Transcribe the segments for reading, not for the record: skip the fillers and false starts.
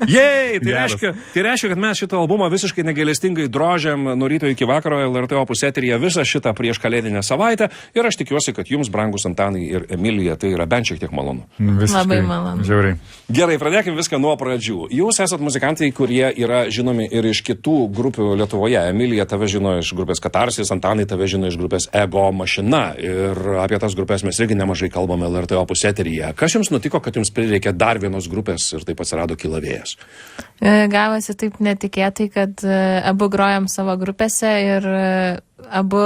Jei, tai reiškia, kad mes šitą albumą visiškai negailestingai drožiam nuo ryto iki vakaro LRT Opus eteryje visą šitą prieš kalėdinę savaitę ir aš tikiuosi, kad jums, brangus Antanai ir Emilija, tai yra bent šiek tiek malonu. Labai malonu. Žiauriai. Gerai, pradėkime viską nuo pradžių. Jūs esat muzikantai, kurie yra žinomi ir iš kitų grupių Lietuvoje. Emilija tave žino iš grupės Katarsis, Antanai tave žino iš grupės Ego Mašina. Ir apie tas grupės mes irgi nemažai kalbame LRT Opus eteryje. Kas jums nutiko, kad jums prireikė dar vienos grupės ir taip atsirado Kyla vėjas? Gavosi taip netikėtai, kad abu grojam savo grupėse ir abu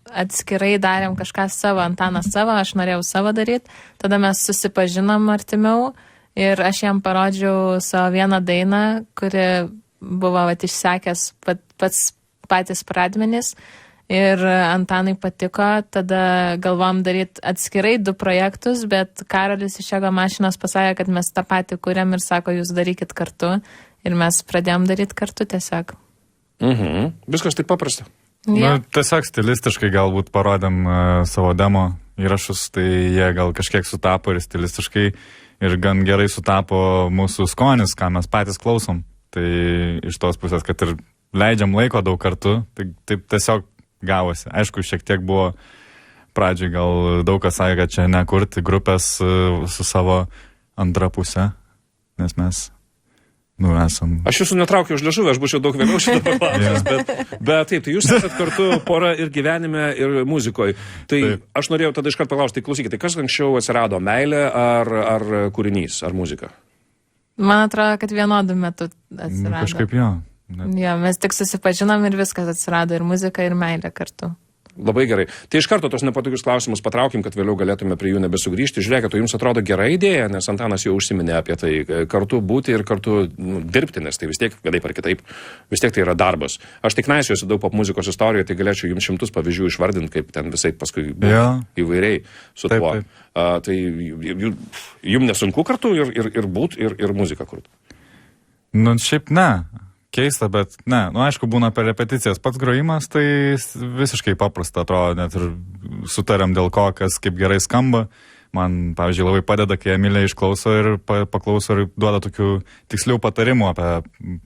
atskirai darėm kažką savo. Antanas savo, aš norėjau savo daryti. Tada mes susipažinom artimiau ir aš jam parodžiau savo vieną dainą, kuri buvo išsekęs patys pradmenys. Ir Antanai patiko, tada galvom daryti atskirai 2 projektus, bet Karolis iš Ego Mašinos pasakė, kad mes tą patį kuriam ir sako, jūs darykit kartu. Ir mes pradėjom daryti kartu tiesiog. Viskas taip paprasta. Yeah. Tiesiog stilistiškai galbūt parodėm savo demo įrašus, tai jie gal kažkiek sutapo ir stilistiškai ir gan gerai sutapo mūsų skonis, ką mes patys klausom. Tai iš tos pusės, kad ir leidžiam laiko daug kartu, tai taip tiesiog gavosi. Aišku, šiek tiek buvo pradžiai, gal daug kas sakė, kad čia nekurti grupės su savo antra pusė, nes mes esam. Aš jūsų netraukiu už liežuvį, aš būčiau daug vėliau šitą paklausęs, bet taip, tai jūs esat kartu pora ir gyvenime, ir muzikoje. Tai taip. Aš norėjau tada iškart paklausti, tai klausykite, kas anksčiau atsirado, meilė ar kūrinys, ar muzika? Man atrodo, kad vienodu metu atsirado. Kažkaip jo. Jo, mes tik susipažinom ir viskas atsirado, ir muzika, ir meilė kartu. Labai gerai. Tai iš karto tos nepatogius klausimus patraukim, kad vėliau galėtume prie jų nebesugrįžti. Žiūrėkit, jums atrodo gera idėja, nes Antanas jau užsiminė apie tai, kartu būti ir kartu dirbti, nes tai vis tiek, vienaip ar kitaip, vis tiek tai yra darbas. Aš tik naisiuosi daug popmuzikos istorijoje, tai galėčiau jums 100 pavyzdžių išvardinti, kaip ten visai paskui įvairiai su tuo. Tai jums nesunku kartu ir būt, ir muziką kurti? Nu, šiaip ne. Keista, bet ne, aišku, būna per repeticijas. Pats grojimas tai visiškai paprasta, atrodo, net ir sutariam dėl ko, kas kaip gerai skamba. Man, pavyzdžiui, labai padeda, kai Emilija išklauso ir paklauso ir duoda tokių tikslių patarimų apie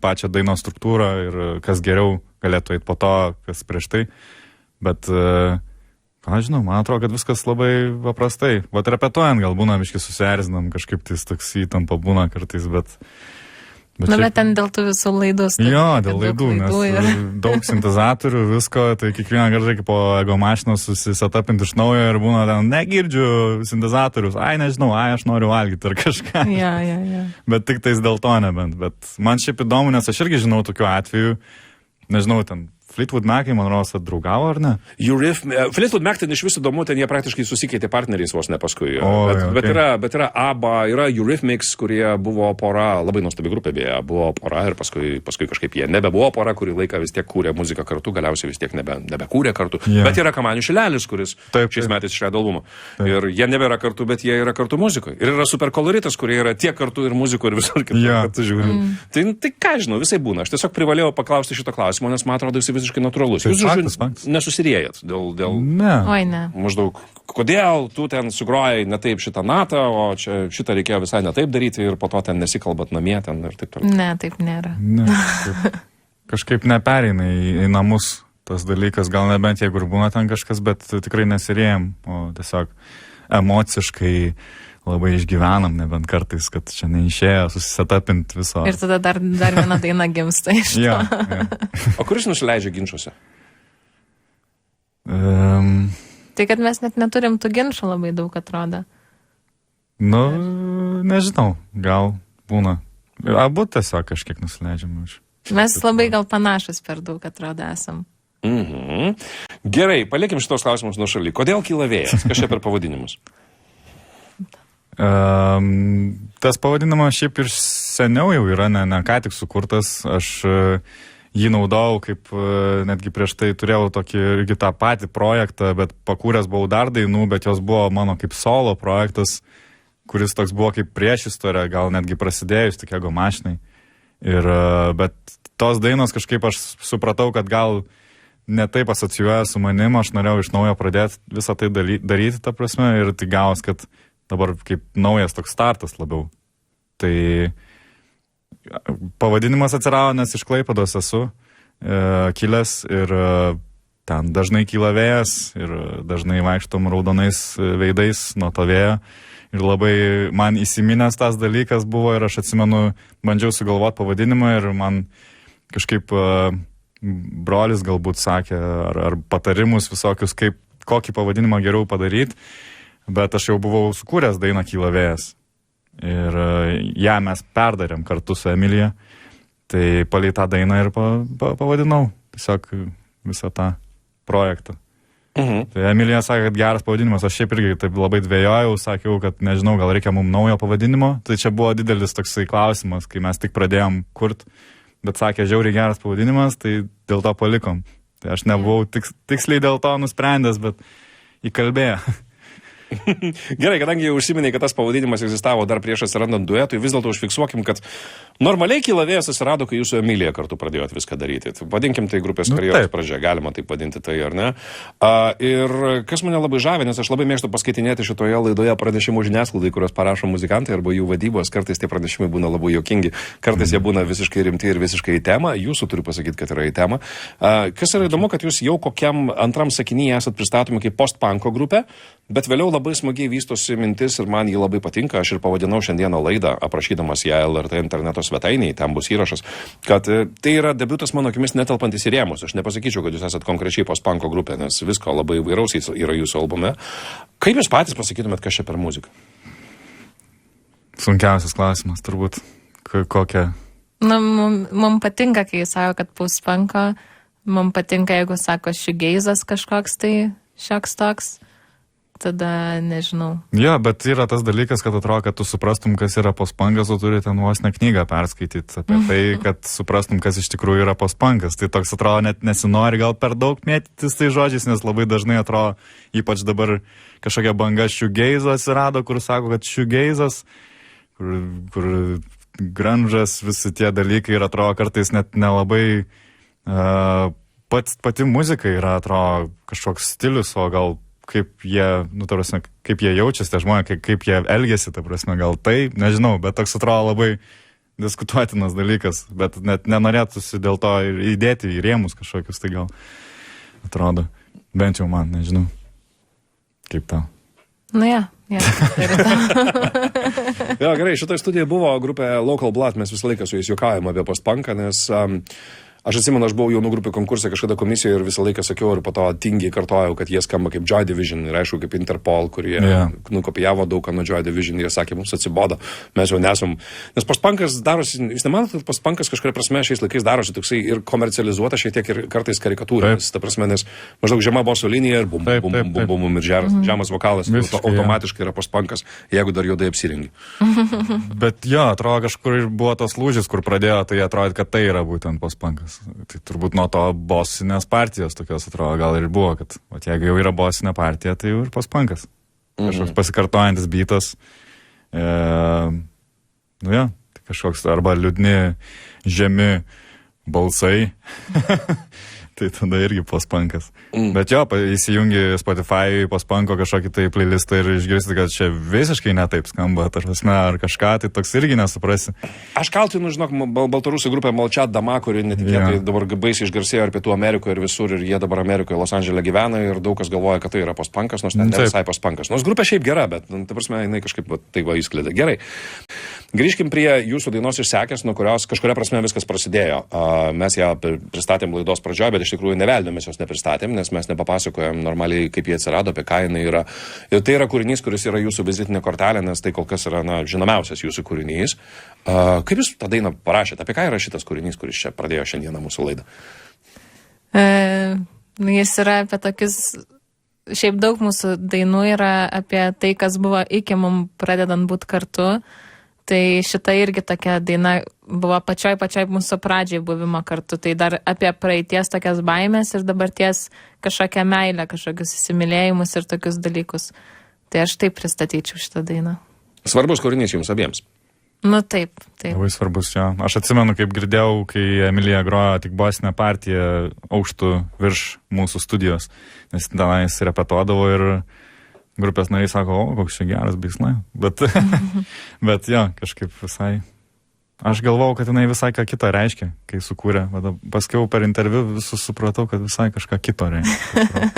pačią dainos struktūrą ir kas geriau galėtų eiti po to, kas prieš tai. Bet, ką žinau, man atrodo, kad viskas labai paprastai. Vat repetuojant gal būna, biškai susierzinam, kažkaip tai toks įtampa būna kartais, bet bet ten dėl tų visų laidų. Jo, dėl laidų, nes daug sintezatorių, visko, tai kiekvieną kartą reikia po Ego Mašinos susisetapinti iš naujo ir būna ten, negirdžiu sintezatorius, nežinau, aš noriu valgyti ar kažką. Ja. Bet tik tais dėl to nebent. Bet man šiaip įdomu, nes aš irgi žinau tokių atvejų, nežinau, ten Fleetwood Mac'ai, man rodos, atdraugavo, ar ne? Fleetwood Mac ten iš viso įdomu, ten jie praktiškai susikeitė partneriais vos ne paskui. Bet yra ABBA, yra Eurythmics, kurie buvo pora, labai nuostabi grupė beje, buvo pora ir paskui kažkaip jie nebebuvo pora, kurį laiką vis tiek kūrė muziką kartu, galiausiai vis tiek nebekūrė kartu. Yeah. Bet yra Kamanių Šilelis, kuris šiais metais išleido albumą. Ir jie nebėra kartu, bet jie yra kartu muzikoje. Ir yra Super Koloritas, kurie yra tiek kartu ir muzikoje ir visur kitur kartu žiūri. Tai ką žinau, visai būna. Aš tiesiog privalėjau paklausti šito klausimo, nes man atrodo, jis visiškai natūralus. Jūs nesusiriejat dėl ne. Oi, ne. Maždaug, kodėl tu ten sugrojai ne taip šitą natą, o čia šitą reikėjo visai ne taip daryti ir po to ten nesikalbat namie ten ir taip toliau. Ne, taip nėra. Ne, kažkaip nepereina į namus tas dalykas, gal nebent jeigu ir būna ten kažkas, bet tikrai nesirėjam, o tiesiog emociškai labai išgyvenam, nebent kartais, kad čia neišėjo susisetapinti viso. Ir tada dar viena daina gimsta iš to. Ja. O kuris nusileidžia ginčuose? Tai kad mes net neturim tų ginčų labai daug, atrodo. Nu, nežinau, gal būna. Abu tiesiog kažkiek nusileidžiam. Mes labai gal panašus per daug, atrodo, esam. Gerai, palikim šitos klausimus nuo šaly. Kodėl Kyla vėjas? Kas čia per pavadinimus? Tas pavadinimas šiaip ir seniau jau yra, ne ką tik sukurtas. Aš jį naudojau kaip, netgi prieš tai turėjau tokį irgi tą patį projektą, bet pakūręs buvau dar dainų, bet jos buvo mano kaip solo projektas, kuris toks buvo kaip priešistorė, gal netgi prasidėjus tik Ego Mašinai. Bet tos dainos kažkaip aš supratau, kad gal ne taip asocijuoja su manim, aš norėjau iš naujo pradėti visą tai daryti, ta prasme, ir tai gavos, kad dabar kaip naujas toks startas labiau. Tai pavadinimas atsirado, nes iš Klaipėdos esu kilęs ir ten dažnai kyla vėjas ir dažnai vaikštom raudonais veidais nuo to vėjo. Ir labai man įsiminęs tas dalykas buvo ir aš atsimenu, bandžiau sugalvoti pavadinimą ir man kažkaip brolis galbūt sakė ar patarimus visokius, kokį pavadinimą geriau padaryti, bet aš jau buvau sukūręs dainą Kyla vėjas. Ir ją mes perdarėm kartu su Emilija, tai palei tą dainą ir pavadinau tiesiog visą tą projektą. Tai Emilija sakė, kad geras pavadinimas, aš šiaip irgi taip labai dvejojau, sakiau, kad nežinau, gal reikia mums naujo pavadinimo, tai čia buvo didelis toksai klausimas, kai mes tik pradėjom kurt, bet sakė, žiauriai geras pavadinimas, tai dėl to palikom. Tai aš nebuvau tiksliai dėl to nusprendęs, bet įkalbėjo. Gerai, kadangi jau užsiminėjai, kad tas pavadinimas egzistavo dar prieš atsirandant duetui, vis dėlto užfiksuokim, kad normaliai Kyla vėjas atsirado, kai jūs su Emilija kartu pradėjot viską daryti. Vadinkim tai grupės karjeros pradžia, galima taip vadinti tai, ar ne? Ir kas mane labai žavi, nes aš labai mėgstu paskaitinėti šitoje laidoje pranešimų žiniasklaidai, kurios parašo muzikantai arba jų vadybos, kartais tie pranešimai būna labai juokingi, kartais jie būna visiškai rimti ir visiškai į temą, jūsų turiu pasakyti, kad yra į temą. Kas yra įdomu, kad jūs jau kokiam antram sakinyje esat pristatomi kaip post-punko grupė, bet vėliau labai smagiai vystosi mintis ir man jį labai patinka. Aš ir pavadinau šiandieną laidą, aprašydamas ją LRT interneto svetainėje, ten bus įrašas, kad tai yra debiutas mano akimis netelpantis į rėmus. Aš nepasakyčiau, kad jūs esat konkrečiai post-punko grupė, nes visko labai įvairaus yra jūsų albume. Kaip jūs patys pasakytumėt, kas čia per muziką? Sunkiausias klausimas, turbūt. Kokia? Mums patinka, kai jis sako, kad post-punko. Mums patinka, jeigu sako shoegazas kažkoks, tai šioks toks. Tada nežinau. Jo, bet yra tas dalykas, kad atrodo, kad tu suprastum, kas yra post-punkas, o turi ten vos ne knygą perskaityti apie tai, kad suprastum, kas iš tikrųjų yra post-punkas. Tai toks atrodo, net nesinori gal per daug mėtytis tai žodžiais, nes labai dažnai atrodo, ypač dabar kažkokia banga shoegazo atsirado, kur sako, kad shoegazas, kur grunžas, visi tie dalykai ir atrodo kartais net nelabai pati muzika yra, atrodo, kažkoks stilius, o gal kaip jie, kaip jie jaučiasi, tie žmonės, kaip jie elgiasi, ta prasme, gal tai, nežinau, bet toks atrodo labai diskutuotinas dalykas, bet net nenorėtųsi dėl to ir įdėti į rėmus kažkokius, tai gal atrodo, bent jau man, nežinau, kaip tau. Ja. Jo, gerai, šitoje studijoje buvo grupė Local Blood, mes visą laiką su jais juokavome apie post-punką, nes aš atsimenu, aš buvau jaunų grupių konkursą kažkada komisijoje ir visą laiką sakiau ir po to tingiai kartojau, kad jie skamba kaip Joy Division ir aišku kaip Interpol, kurie nukopijavo daug ką nuo Joy Division, jie sakė, mums atsibodo, mes jau nesam. Nes post-punkas darosi, jūs nemanote, kad post-punkas kažkuria prasme šiais laikais darosi toksai ir komercializuota šiek tiek ir kartais karikatūrinis, ta prasme, nes maždaug žema boso linija ir bum ir žemas vokalas, automatiškai yra post-punkas, jeigu dar juodai apsirengi. Bet jo, atrodo kažkur ir buvo tas lūžis, kur pradėjo, tai atrodo, kad tai yra būtent post-punkas. Tai turbūt nuo to bosinės partijos tokios atrodo gal ir buvo, kad jeigu jau yra bosinė partija, tai jau ir post-punkas. Kažkoks pasikartojantis beatas. Tai kažkoks arba liūdni, žemi balsai. Tai tada irgi post-punkas. Bet jo, įsijungi Spotify post-punko kažkokį tai playlistą ir išgirsti, kad čia visiškai netaip skamba, tarpasme, ar kažką, tai toks irgi nesuprasi. Aš kaltinu, žinok, baltarusų grupę Molchat Dama, kuri netikėtai dabar baisiai išgarsėjo ir Pietų Amerikoje ir visur, ir jie dabar Amerikoje, Los Andžele gyvena ir daug kas galvoja, kad tai yra post-punkas, nors ne visai post-punkas. Nors grupė šiaip gera, bet, ta prasme, jinai kažkaip tai va įskleidė. Gerai. Grįžkim prie jūsų dainos Išsekęs, nuo kurios kažkuria prasme viskas prasidėjo. Mes ją pristatėm laidos pradžioje, bet iš tikrųjų nevelnio mes jos nepristatėm, nes mes nepapasakojom normaliai, kaip jie atsirado, apie ką jinai yra. Ir tai yra kūrinys, kuris yra jūsų vizitinė kortelė, nes tai kol kas yra žinomiausias jūsų kūrinys. Kaip jūs tą dainą parašėte? Apie ką yra šitas kūrinys, kuris čia pradėjo šiandieną mūsų laidą? Jis yra apie tokius... Šiaip daug mūsų dainų yra apie tai, kas buvo iki mums pradedant būti kartu. Tai šita irgi tokia daina buvo pačioj mūsų pradžiai buvimo kartu. Tai dar apie praeities tokias baimės ir dabarties kažkokią meilę, kažkokius įsimylėjimus ir tokius dalykus. Tai aš taip pristatyčiau šitą dainą. Svarbus kūrinys jums abiems. Taip. Labai svarbus, jo. Aš atsimenu, kaip girdėjau, kai Emilija grojo tik bosinę partiją aukštų virš mūsų studijos, nes tenais repetuodavo ir grupės nariai sako, koks čia geras beislai. Bet jo, kažkaip visai Aš galvau, kad jinai visai ką kitą reiškia, kai sukūrė. Paskiau per interviu visus supratau, kad visai kažką kito reiškia.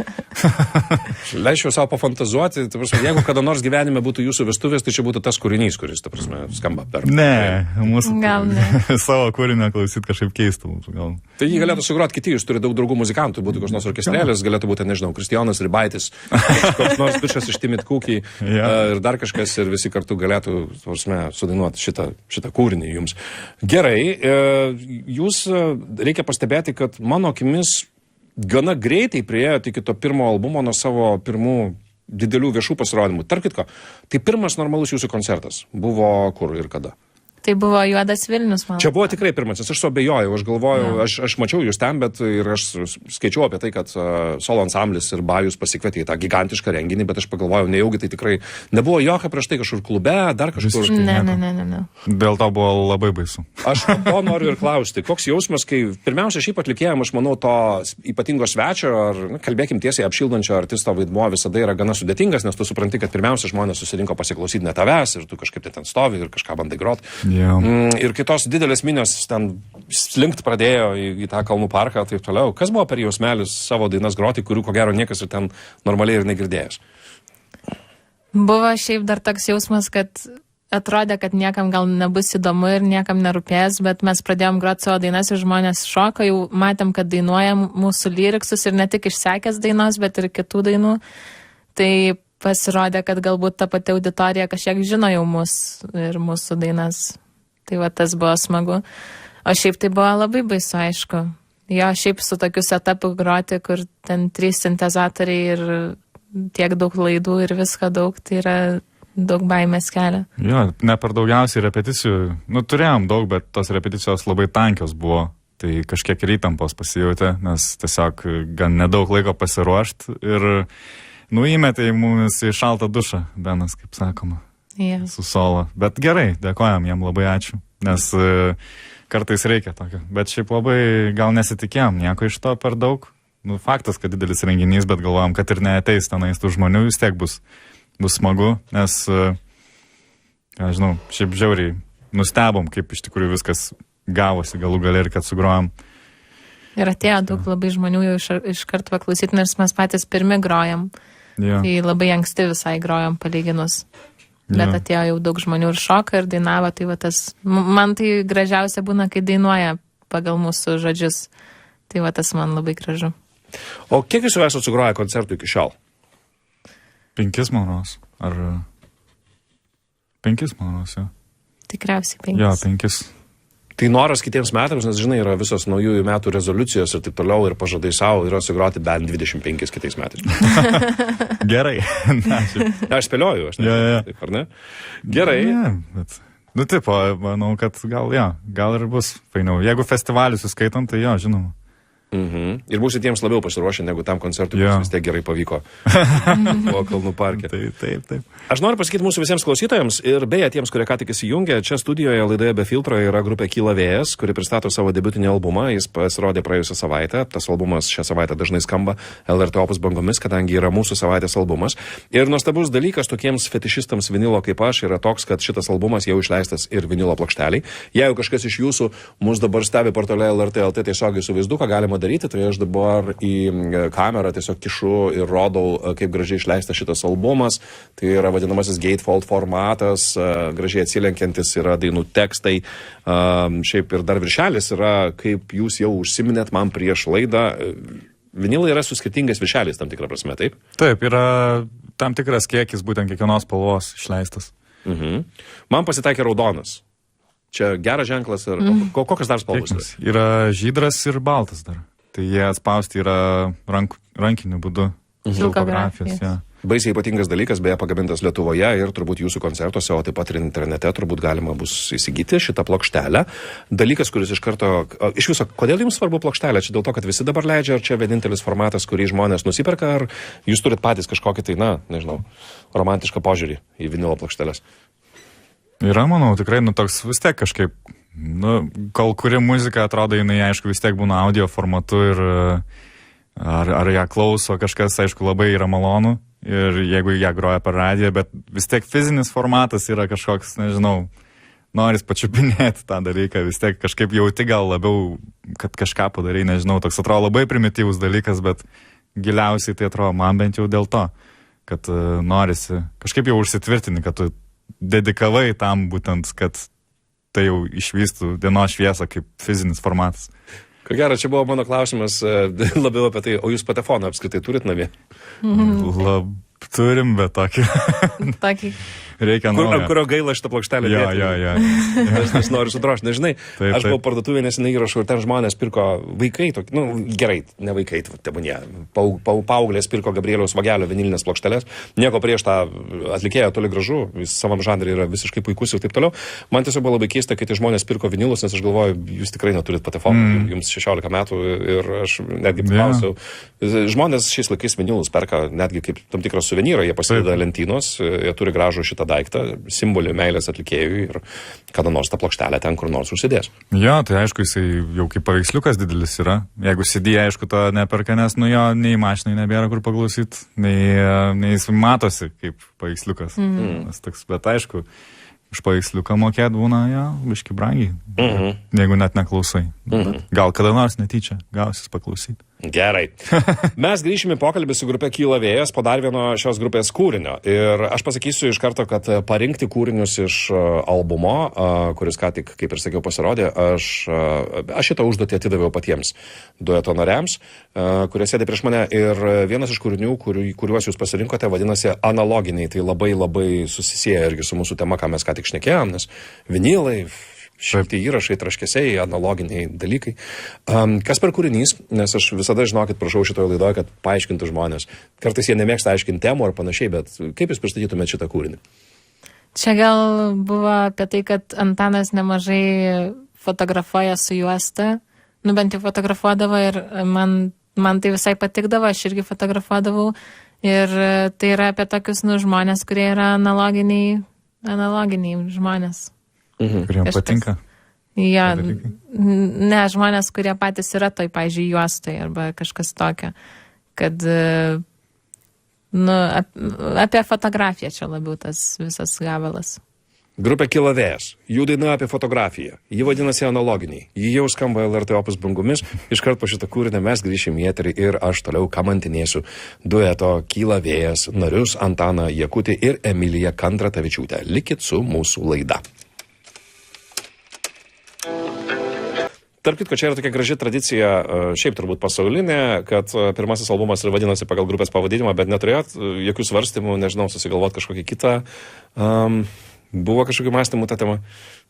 Leisčiau savo pafantazuoti, jeigu kada nors gyvenime būtų jūsų vestuvės, tai čia būtų tas kūrinys, kuris, skamba per... Ne, mūsų gal ne. Savo kūrinio klausyt kažkaip keistų. Gal. Tai jį galėtų sugroti kiti, jūs turite daug draugų muzikantų, būtų koks nors orkestrėlis, galėtų būti, nežinau, Kristijonas Ribaitis, koks nors bičas iš Timid Cookie ir dar kažkas ir visi kartu galėtų, sudainuoti šitą kūrinį jums. Gerai, jūs reikia pastebėti, kad mano akimis gana greitai priėjote iki to pirmo albumo nuo savo pirmų didelių viešų pasirodymų. Tarp kitko, tai pirmas normalus jūsų koncertas buvo kur ir kada? Tai buvo Juodas Vilnius, man. Čia buvo tikrai pirmasis, aš suabejojau, aš galvojau, aš mačiau jūs ten, bet ir aš skaičiau apie tai, kad solo ansamblis ir Bajus pasikvietė į tą gigantišką renginį, bet aš pagalvojau, nejaugi tai tikrai nebuvo jokio prieš tai kažkur klube, dar kažkur. Ne. Dėl to buvo labai baisu. Aš to noriu ir klausti, koks jausmas, kai pirmiausia šiaip atlikėjam, aš manau, to ypatingo svečio ar, kalbėkim tiesiai, apšildančio artisto vaidmuo visada yra gana sudėtingas, nes tu supranti, kad pirmiausia žmonės susirinko pasiklausyti ne tavęs ir tu kažkaip ten stovi ir kažką bandai grot. Yeah. Ir kitos didelės minios ten slinkt pradėjo į tą kalnų parką ir taip toliau. Kas buvo per jausmelis savo dainas groti, kurių ko gero niekas ir ten normaliai ir negirdėjęs? Buvo šiaip dar toks jausmas, kad atrodė, kad niekam gal nebus įdomu ir niekam nerūpės, bet mes pradėjom groti savo dainas ir žmonės šoko, jau matėm, kad dainuojam mūsų lyriksus ir ne tik išsekęs dainos, bet ir kitų dainų. Tai pasirodė, kad galbūt ta pati auditorija kažkiek žino jau mus ir mūsų dainas. Tai va, tas buvo smagu. O šiaip tai buvo labai baisu, aišku. Jo, šiaip su tokiu setupu groti, kur ten 3 sintezatoriai ir tiek daug laidų ir visko daug, tai yra daug baimės kelia. Jo, ne per daugiausiai repeticijų. Turėjom daug, bet tos repeticijos labai tankios buvo. Tai kažkiek ir įtampos pasijautė, nes tiesiog gan nedaug laiko pasiruošti ir įmetė mumis į šaltą dušą, Benas, kaip sakoma. Yeah. Su solo. Bet gerai, dėkojam jam, labai ačiū, nes kartais reikia tokio. Bet šiaip labai gal nesitikėjom nieko iš to per daug. Faktas, kad didelis renginys, bet galvojam, kad ir neateis tenais tų žmonių, vis tiek bus smagu, nes, šiaip žiauriai nustebom, kaip iš tikrųjų viskas gavosi galų gale ir kad sugrojom. Ir atėjo daug labai žmonių jau iš karto paklausyti, nes mes patys pirmi grojam. Yeah. Tai labai anksti visai grojam palyginus. Bet atėjo jau daug žmonių ir šoka ir dainavo, tai va tas, man tai gražiausia būna, kai dainuoja pagal mūsų žodžius. Tai va tas man labai gražu. O kiek jūs esate sugroję koncertų iki šiol? 5, manos. Ar 5, manos, jo. Tikriausiai 5. Jo, 5. Tai noras kitiems metams, nes žinai, yra visos naujųjų metų rezoliucijos ir taip toliau ir pažadai savo yra sugroti bent 25 kitais metais. Gerai. Aš spėlioju, aš nežinau, taip, ar ne? Gerai. Bet, taip, manau, kad gal ir bus fainiau. Jeigu festivalį suskaitant, tai žinoma. Ir būsite jiems labiau pasiruošę, negu tam koncertui, kuris vis tiek gerai pavyko po Kalnų parke. Taip. Aš noriu pasakyti mūsų visiems klausytojams ir beje tiems, kurie ką tik įsijungė, čia studijoje laidoje Be filtro yra grupė Kyla vėjas, kuri pristato savo debiutinį albumą. Jis pasirodė praėjusią savaitę. Tas albumas šią savaitę dažnai skamba LRT Opus bangomis, kadangi yra mūsų savaitės albumas. Ir nuostabus dalykas tokiems fetišistams vinilo kaip aš yra toks, kad šitas albumas jau išleistas ir vinilo plokšteliai. Jeigu kažkas iš jūsų mus dabar stebi portale LRT LT tiesiogiai su vaizdu, ką galima daryti, tai aš dabar į kamerą tiesiog kišu ir rodau, kaip gražiai išleistas šitas albumas. Tai yra vadinamasis gatefold formatas, gražiai atsilenkiantis yra dainų tekstai. Šiaip ir dar viršelis yra, kaip jūs jau užsiminėt man prieš laidą, vinilai yra su skirtingais viršeliais tam tikrą prasme, taip? Taip, yra tam tikras kiekis būtent kiekvienos spalvos išleistas. Man pasitaikė raudonas. Čia geras ženklas ir kokios dar spalvos? Yra žydras ir baltas dar. Tai jie atspausti yra rankiniu būdu. Silkografijos, Baisiai ypatingas dalykas, beje, pagamintas Lietuvoje ir turbūt jūsų koncertuose, o taip pat ir internete turbūt galima bus įsigyti šitą plokštelę. Dalykas, kuris iš karto... Iš viso, kodėl jums svarbu plokštelė? Čia dėl to, kad visi dabar leidžia, ar čia vienintelis formatas, kurį žmonės nusiperka, ar jūs turit patys kažkokį tai, nežinau, romantišką požiūrį į vinilo plokštelės? Yra, manau, tikrai, toks vis tiek kažkaip... kol kuri muzika atrodo, jinai, aišku, vis tiek būna audio formatu ir ar ją klauso kažkas, aišku, labai yra malonu ir jeigu ją groja per radiją, bet vis tiek fizinis formatas yra kažkoks, nežinau, noris pačiupinėti tą dalyką, vis tiek kažkaip jauti gal labiau, kad kažką padarai, nežinau, toks atrodo labai primityvus dalykas, bet giliausiai tai atrodo man bent jau dėl to, kad norisi kažkaip jau užsitvirtini, kad tu dedikavai tam būtent, kad tai jau išvystų dienos šviesą kaip fizinis formatas. Ko gero, čia buvo mano klausimas labiau apie tai, o jūs patefoną apskritai turit namie? Turim, bet tokį. Reikia naujo. Kurio gaila šitą plokštelę dėti. Jo. Nes noriu sudrošti. Nežinai, taip. Aš buvau parduotuvė nesenai įrašau ir ten žmonės pirko vaikai, gerai, ne vaikai, tebūnie, paauglės pirko Gabrieliaus Vagelio vinilinės plokštelės. Nieko prieš tą atlikėją toli gražu, jis savam žanrį yra visiškai puikus ir taip toliau. Man tiesiog buvo labai keista, kai tie žmonės pirko vinilus, nes aš galvoju, jūs tikrai neturit patefoną, jums 16 metų ir aš netgi paklausiau. Žmonės šiais laikais vinilus perka netgi kaip tam tikrą suvenyrą, jie pasideda lentynos, jie turi gražų šitą daiktą, simbolį meilės atlikėjui ir kada nors tą plokštelę ten kur nors užsidės. Jo, tai aišku, jisai jau kaip paveiksliukas didelis yra. Jeigu CD, aišku, to neperka, nes jo nei mašinai nebėra kur paklausyti, nei jis matosi kaip paveiksliukas. Toks, bet aišku, už paveiksliuką mokėt būna, biški brangiai, jeigu net neklausai. Gal kada nors netyčia gausis paklausyti. Gerai. Mes grįšime pokalbį su grupė Kyla vėjas po dar vieno šios grupės kūrinio. Ir aš pasakysiu iš karto, kad parinkti kūrinius iš albumo, kuris ką tik, kaip ir sakiau, pasirodė, aš šitą užduotį atidaviau patiems dueto nariams, kurie sėdė prieš mane. Ir vienas iš kūrinių, kuriuos jūs pasirinkote, vadinasi analoginiai. Tai labai labai susisieja irgi su mūsų tema, ką mes ką tik šnekėjom, nes vinilai, šiaip tai įrašai, traškesiai, analoginiai dalykai. Kas per kūrinys, nes aš visada, žinokit, prašau šitoje laidoje, kad paaiškintų žmonės. Kartais jie nemėgsta aiškinti temų ar panašiai, bet kaip jūs pristatytumėte šitą kūrinį? Čia gal buvo apie tai, kad Antanas nemažai fotografuoja su juosta, bent jau fotografuodavo ir man tai visai patikdavo, aš irgi fotografuodavau. Ir tai yra apie tokius žmonės, kurie yra analoginiai žmonės. Kuriem patinka? Ja, ne, žmonės, kurie patys yra toj, pavyzdžiui, juostai arba kažkas tokio, kad apie fotografiją čia labiau tas visas gabalas. Grupė Kyla vėjas. Jų daina apie fotografiją. Ji vadinasi analoginiai. Ji jau skamba LRT Opus bangomis. Iškart po šitą kūrinį mes grįšim į eterį ir aš toliau kamantinėsiu dueto Kyla vėjas narius Antaną Jakutį ir Emiliją Kandratavičiūtę. Likit su mūsų laida. Tarp kitko, čia yra tokia graži tradicija, šiaip turbūt pasaulinė, kad pirmasis albumas ir vadinasi pagal grupės pavadinimą, bet neturėjot jokių svarstymų, nežinau, susigalvot kažkokį kitą. Buvo kažkokių mąstymų tą temą?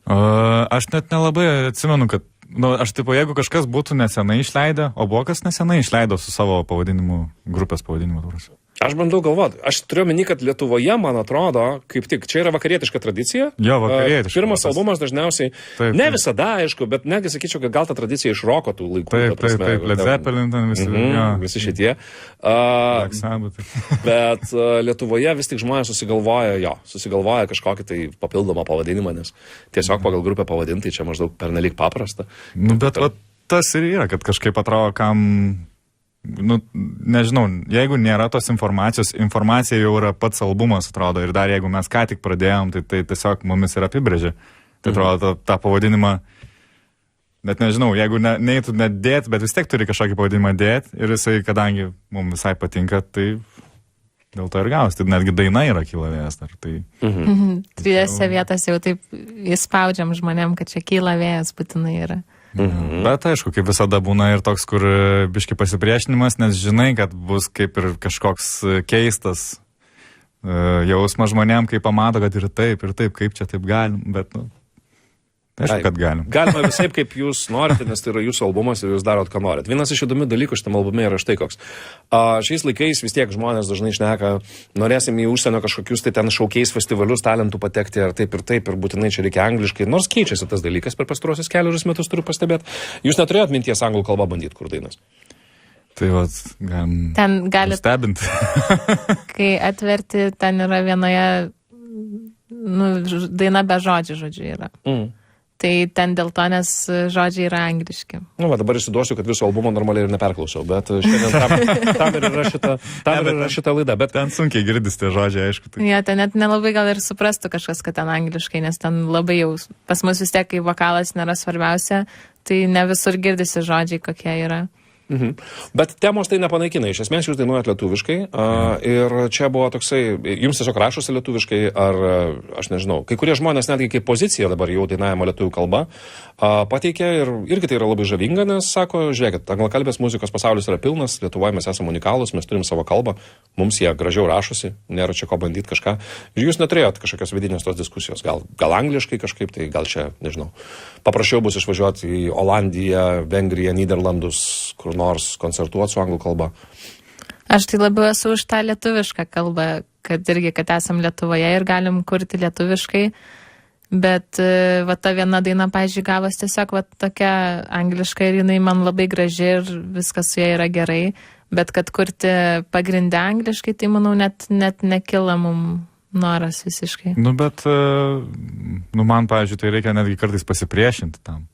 Aš net nelabai atsimenu, kad, aš tipo, jeigu kažkas būtų nesenai išleidę, o buvo kas nesenai išleido su savo pavadinimu, grupės pavadinimu. Aš bandau galvoti. Aš turiu omeny, kad Lietuvoje, man atrodo, kaip tik, čia yra vakarietiška tradicija. Jo, vakarietiška. Pirmas albumas dažniausiai, taip, ne visada, aišku, bet netgi sakyčiau, kad gal ta tradicija iš roko tų laikų. Taip, Led Zeppelin, ten visi. Visi šitie. Bet Lietuvoje vis tik žmonės susigalvoja kažkokį tai papildomą pavadinimą, nes tiesiog pagal grupę pavadinti čia maždaug pernelyg paprasta. Bet tas ir yra, kad kažkaip atrodo, kam... nežinau, jeigu nėra tos informacijos, informacija jau yra pats albumas, atrodo, ir dar jeigu mes ką tik pradėjom, tai tiesiog mumis ir apibrėžė. Tai atrodo, tą pavadinimą, net nežinau, jeigu neįtų net dėti, bet vis tiek turi kažkokį pavadinimą dėti ir jisai, kadangi mums visai patinka, tai dėl to ir gaus. Tai netgi daina yra Kyla vėjas. Trijose vietose jau taip įspaudžiam žmonėm, kad čia Kyla vėjas būtinai yra. Bet aišku, kaip visada būna ir toks, kur biški pasipriešinimas, nes žinai, kad bus kaip ir kažkoks keistas jausmas žmonėm, kai pamato, kad ir taip, kaip čia taip galim, bet, aišku, kad galim. Galima visaip, kaip jūs norite, nes tai yra jūsų albumas ir jūs darot, ką norit. Vienas iš įdomių dalykų šitam albume yra štai koks. Šiais laikais vis tiek žmonės dažnai šneka, norėsim į užsienio kažkokius tai ten šaukiais festivalius talentų patekti ir taip, ir būtinai čia reikia angliškai. Nors keičiasi tas dalykas per pastaruosius kelius metus, turiu pastebėti. Jūs neturėjot minties anglų kalbą bandyti kur dainas? Tai ten gali stebinti. Kai atverti, ten yra vienoje daina be žodžių yra. Tai ten dėl to, nes žodžiai yra angliški. Nu, va, dabar įsiduosiu, kad viso albumo normaliai ir neperklausiau, bet šiandien tam ir yra šita laida. Bet ten sunkiai girdis tie žodžiai, aišku. Tai. Ja, ten net nelabai gal ir suprastų kažkas, kad ten angliškai, nes ten labai jau pas mus vis tiek, kai vokalas nėra svarbiausia, tai ne visur girdisi žodžiai, kokie yra. Mhm. Bet temos tai nepanaikina. Iš esmės jūs dainuojat lietuviškai ir čia buvo toksai, jums tiesiog rašosi lietuviškai, ar aš nežinau, kai kurie žmonės netgi kaip pozicija dabar jau dainavimo lietuvių kalba pateikia ir irgi tai yra labai žavinga, nes sako, žiūrėkit, anglakalbės muzikos pasaulis yra pilnas, Lietuvoje mes esame unikalūs, mes turim savo kalbą, mums jie gražiau rašosi, nėra čia ko bandyti kažką. Ir jūs neturėjot kažkokios vidinės tos diskusijos, gal angliškai kažkaip, tai gal čia, nežinau, paprasčiau bus išvažiuoti į Olandiją, Vengriją, Nyderlandus, kur nors koncertuoti su anglų kalba. Aš tai labiau esu už tą lietuvišką kalbą, kad esam Lietuvoje ir galim kurti lietuviškai, bet va ta viena daina, pavyzdžiui, gavos tiesiog va tokia angliška ir jinai man labai graži ir viskas su ja yra gerai, bet kad kurti pagrindę angliškai, tai manau net nekila mum noras visiškai. Nu, bet, man, pavyzdžiui, tai reikia netgi kartais pasipriešinti tam.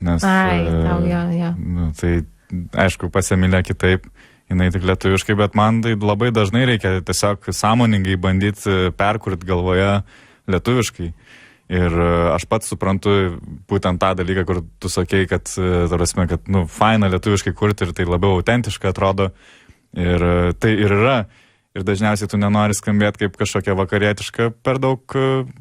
Nes, jo. Nu, tai, aišku, pasimylė kitaip, jinai tik lietuviškai, bet man tai labai dažnai reikia tiesiog sąmoningai bandyti perkurti galvoje lietuviškai. Ir aš pats suprantu būtent tą dalyką, kur tu sakei, kad, tarasme, kad, faina lietuviškai kurti ir tai labiau autentiškai atrodo. Ir tai ir yra. Ir dažniausiai tu nenori skambėti kaip kažkokia vakarietiška per daug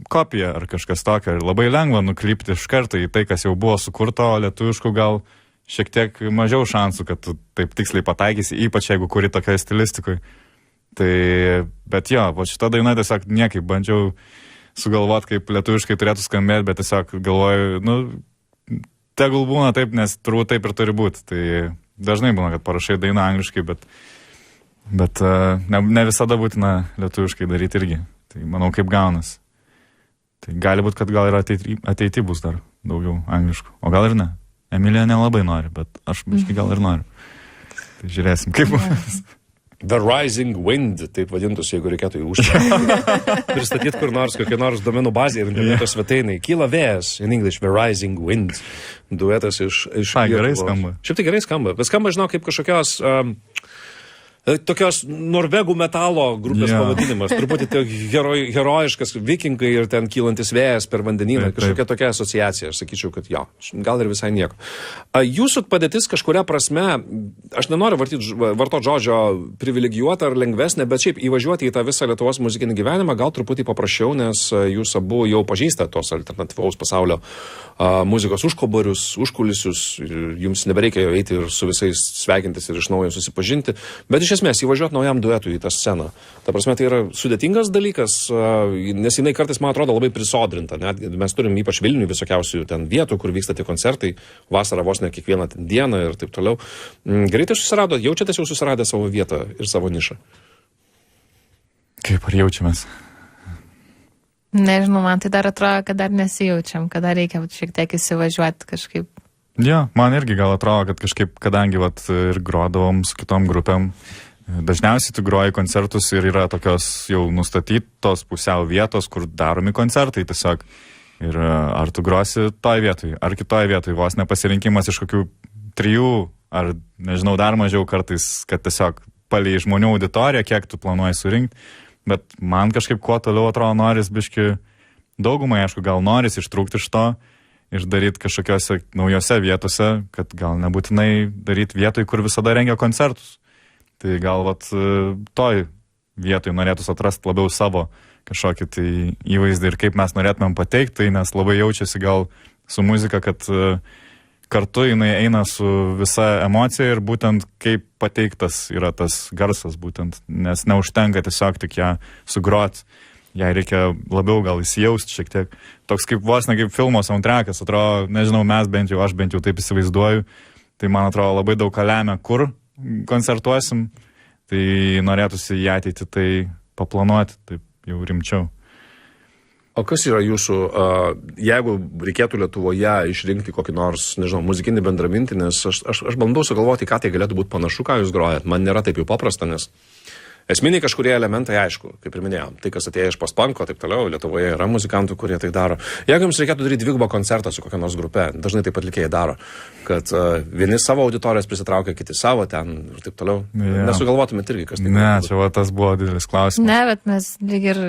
kopija ar kažkas tokio. Ir labai lengva nukrypti iš karto į tai, kas jau buvo sukurto, o lietuviškų gal šiek tiek mažiau šansų, kad tu taip tiksliai pataikysi, ypač jeigu kuri tokioje stilistikoje. Tai, bet jo, po šitą dainą tiesiog niekaip bandžiau sugalvoti, kaip lietuviškai turėtų skambėti, bet tiesiog galvoju, tegul būna taip, nes turbūt taip ir turi būti. Tai dažnai būna, kad parašai dainą angliškai, bet ne visada būtina lietuviškai daryti irgi. Tai manau, kaip gaunas. Tai gali būti, kad gal ir ateity bus dar daugiau angliškų. O gal ir ne. Emilija nelabai nori, bet aš biškai gal ir noriu. Tai žiūrėsim, kaip bus. The Rising Wind, taip vadintųsi, jeigu reikėtų pristatyti kur nors, kokią nors domenų bazę ir interneto svetainai. Kyla vėjas, in English, The Rising Wind. Duetas iš gerai skamba. Šiaip tai gerai skamba. Bet skamba, žinau, kaip kažkokios tokios norvegų metalo grupės pavadinimas. Truputį herojiškas, vikingai ir ten kylantis vėjas per vandenyną. Kažkokia tokia asociacija. Aš sakyčiau, kad gal ir visai nieko. Jūsų padėtis kažkuria prasme, aš nenoriu vartoti žodžio privilegijuota ar lengvesnė, bet šiaip įvažiuoti į tą visą Lietuvos muzikinį gyvenimą gal truputį paprasčiau, nes jūs abu jau pažįstate tos alternatyvaus pasaulio muzikos užkobarius, užkulisius. Jums nebereikia eiti ir su visais sveikintis ir iš naujo susipažinti. Bet iš esmės įvažiuoti naujam duetui į tą sceną. Ta prasme, tai yra sudėtingas dalykas, nes jinai kartais, man atrodo, labai prisodrinta. Net mes turim ypač Vilniuje visokiausių ten vietų, kur vyksta tie koncertai, vasarą vos ne kiekvieną dieną ir taip toliau. Greitai susiradot, jaučiatės jau susiradę savo vietą ir savo nišą? Kaip ar jaučiamės? Nežinau, man tai dar atrodo, kad dar nesijaučiam, kad dar reikia šiek tiek įsivažiuoti kažkaip. Ja, man irgi gal atrodo, kad kažkaip, kadangi ir grodavom su kitom grupėm, dažniausiai tu groji koncertus ir yra tokios jau nustatytos pusiau vietos, kur daromi koncertai tiesiog. Ir ar tu grosi toj vietoj, ar kitoj vietoj, vos nepasirinkimas iš kokių 3, ar nežinau, dar mažiau kartais, kad tiesiog palei žmonių auditoriją, kiek tu planuoji surinkti. Bet man kažkaip kuo toliau atrodo noris biški, daugumai aišku gal noris ištrūkti iš to ir daryti kažkokiose naujose vietose, kad gal nebūtinai daryti vietoj, kur visada rengia koncertus. Tai gal toj vietoj norėtųs atrasti labiau savo kažkokį tai įvaizdį ir kaip mes norėtumėm pateikti, tai nes labai jaučiasi gal su muzika, kad kartu jinai eina su visa emocija ir būtent kaip pateiktas yra tas garsas būtent, nes neužtenka tiesiog tik ją sugroti. Jai reikia labiau gal įsijausti šiek tiek. Toks kaip vos ne kaip filmo soundtrackas, atrodo, nežinau, aš bent jau taip įsivaizduoju. Tai man atrodo labai daug ką lemia, kur koncertuosim. Tai norėtųsi į ateitį tai paplanuoti, taip jau rimčiau. O kas yra jūsų, jeigu reikėtų Lietuvoje išrinkti kokį nors, nežinau, muzikinį bendramintį, nes aš bandau sugalvoti, ką tai galėtų būti panašu, ką jūs grojat. Man nėra taip jau paprasta, nes Esminiai kažkurie elementai, aišku, kaip ir minėjom, tai, kas atėjo iš post-punko, taip toliau, Lietuvoje yra muzikantų, kurie tai daro. Jeigu jums reikėtų daryti dvigubą koncertą su kokia nors grupe, dažnai taip atlikėjai daro, kad vieni savo auditorijas prisitraukia, kiti savo ten ir taip toliau. Nesugalvotumėt irgi, kas tai. Ne, čia tas buvo didelis klausimas. Ne, bet mes lyg ir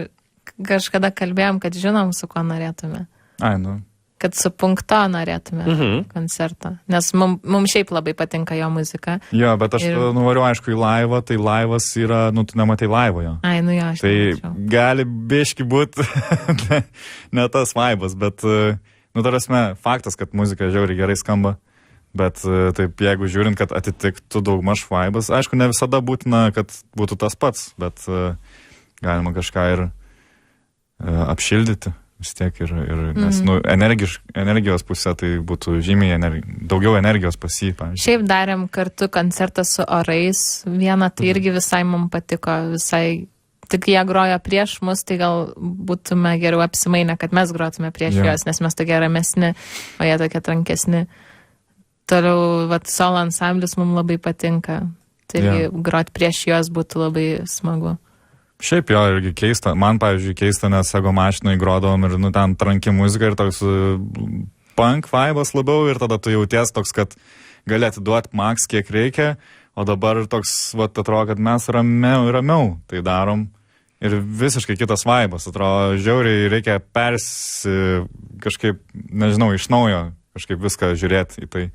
kažkada kalbėjom, kad žinom, su kuo norėtume. Ai, nu. Kad su Punkto norėtume koncertą. Nes mums šiaip labai patinka jo muzika. Jo, bet aš nuvariu, aišku, į laivą, tai laivas yra, tu nematai laivo jo. Ai, nu jo, aš tai nemačiau. Gali biški būti ne tas vaibas, bet, tarasme, faktas, kad muzika žiauriai gerai skamba, bet taip, jeigu žiūrint, kad atitiktų daugmaž vaibas, aišku, ne visada būtina, kad būtų tas pats, bet galima kažką ir apšildyti. Vis tiek nes energijos pusė tai būtų žymiai daugiau energijos pas jį, pavyzdžiui. Šiaip darėm kartu koncertą su Orais, vieną tai irgi visai mums patiko, visai, tik jie grojo prieš mus, tai gal būtume geriau apsimainę, kad mes grotume prieš juos, nes mes tokie ramesni, o jie tokie trankesni. Toliau, solo ansamblis mums labai patinka, tai irgi groti prieš juos būtų labai smagu. Šiaip jo, irgi keista. Man, pavyzdžiui, keista, nes Ego mašinai grodavom ir, ten tranki muzika ir toks punk vibas labiau ir tada tu jauties toks, kad gali atiduoti maks kiek reikia, o dabar toks, atrodo, kad mes ramiau tai darom ir visiškai kitas vibas. Atrodo, žiauriai reikia kažkaip, nežinau, iš naujo kažkaip viską žiūrėti į tai,